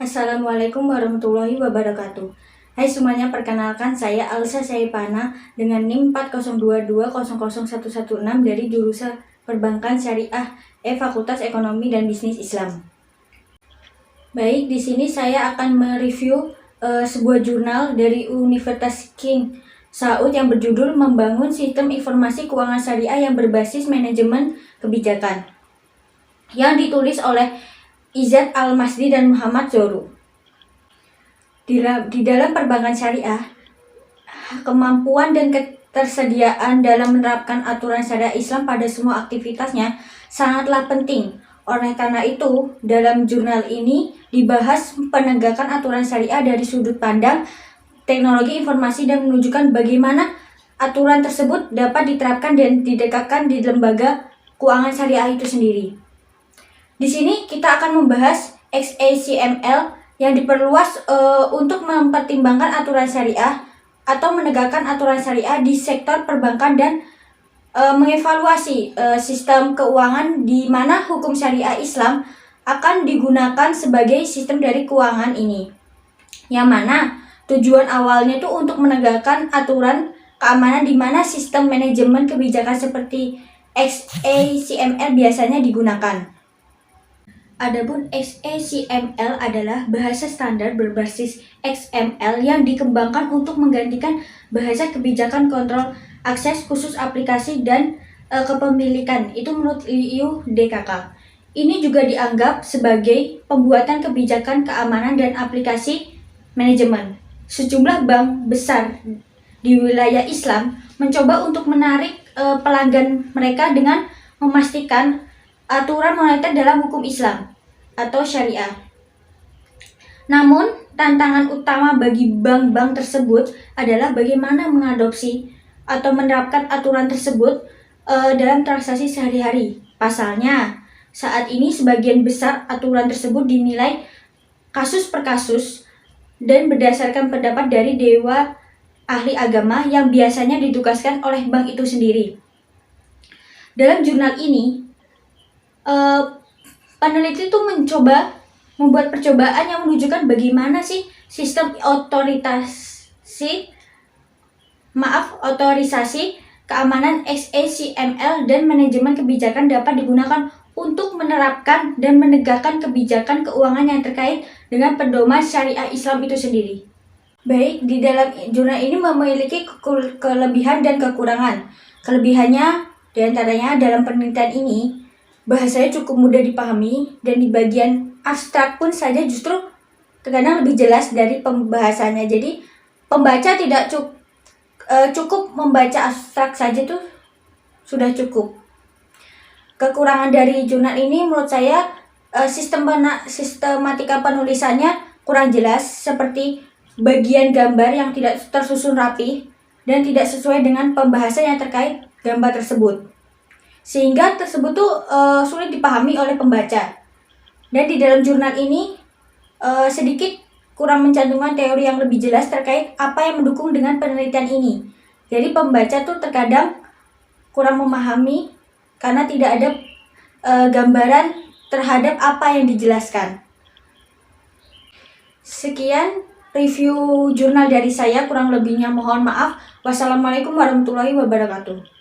Assalamualaikum warahmatullahi wabarakatuh. Hai semuanya, perkenalkan saya Alsa Saipana dengan NIM 402200116 dari jurusan Perbankan Syariah Fakultas Ekonomi dan Bisnis Islam. Baik, di sini saya akan mereview sebuah jurnal dari Universitas King Saud yang berjudul Membangun Sistem Informasi Keuangan Syariah yang Berbasis Manajemen Kebijakan, yang ditulis oleh Izzat Al-Masdi dan Muhammad Zohru. Di dalam perbankan syariah, kemampuan dan ketersediaan dalam menerapkan aturan syariah Islam pada semua aktivitasnya sangatlah penting. Oleh karena itu, dalam jurnal ini dibahas penegakan aturan syariah dari sudut pandang teknologi informasi dan menunjukkan bagaimana aturan tersebut dapat diterapkan dan didekatkan di lembaga keuangan syariah itu sendiri. Di sini kita akan membahas XACML yang diperluas untuk mempertimbangkan aturan syariah atau menegakkan aturan syariah di sektor perbankan dan mengevaluasi sistem keuangan di mana hukum syariah Islam akan digunakan sebagai sistem dari keuangan ini. Yang mana tujuan awalnya itu untuk menegakkan aturan keamanan di mana sistem manajemen kebijakan seperti XACML biasanya digunakan. Adapun XACML adalah bahasa standar berbasis XML yang dikembangkan untuk menggantikan bahasa kebijakan kontrol akses khusus aplikasi dan kepemilikan. Itu menurut IU DKK. Ini juga dianggap sebagai pembuatan kebijakan keamanan dan aplikasi manajemen. Sejumlah bank besar di wilayah Islam mencoba untuk menarik pelanggan mereka dengan memastikan aturan moneter dalam hukum Islam atau syariah. Namun, tantangan utama bagi bank-bank tersebut adalah bagaimana mengadopsi atau menerapkan aturan tersebut dalam transaksi sehari-hari. Pasalnya, saat ini sebagian besar aturan tersebut dinilai kasus per kasus dan berdasarkan pendapat dari dewa ahli agama yang biasanya ditugaskan oleh bank itu sendiri. Dalam jurnal ini, peneliti itu mencoba membuat percobaan yang menunjukkan bagaimana sih sistem otorisasi keamanan XACML dan manajemen kebijakan dapat digunakan untuk menerapkan dan menegakkan kebijakan keuangan yang terkait dengan pedoman syariah Islam itu sendiri. Baik, di dalam jurnal ini memiliki kelebihan dan kekurangan. Kelebihannya diantaranya dalam penelitian ini, bahasanya cukup mudah dipahami dan di bagian abstrak pun saja justru terkadang lebih jelas dari pembahasannya. Jadi pembaca tidak cukup membaca abstrak saja tuh sudah cukup. Kekurangan dari jurnal ini menurut saya sistematika penulisannya kurang jelas, seperti bagian gambar yang tidak tersusun rapi dan tidak sesuai dengan pembahasan yang terkait gambar tersebut, sehingga tersebut tuh sulit dipahami oleh pembaca. Dan di dalam jurnal ini sedikit kurang mencantumkan teori yang lebih jelas terkait apa yang mendukung dengan penelitian ini. Jadi pembaca tuh terkadang kurang memahami karena tidak ada gambaran terhadap apa yang dijelaskan. Sekian review jurnal dari saya, kurang lebihnya mohon maaf. Wassalamualaikum warahmatullahi wabarakatuh.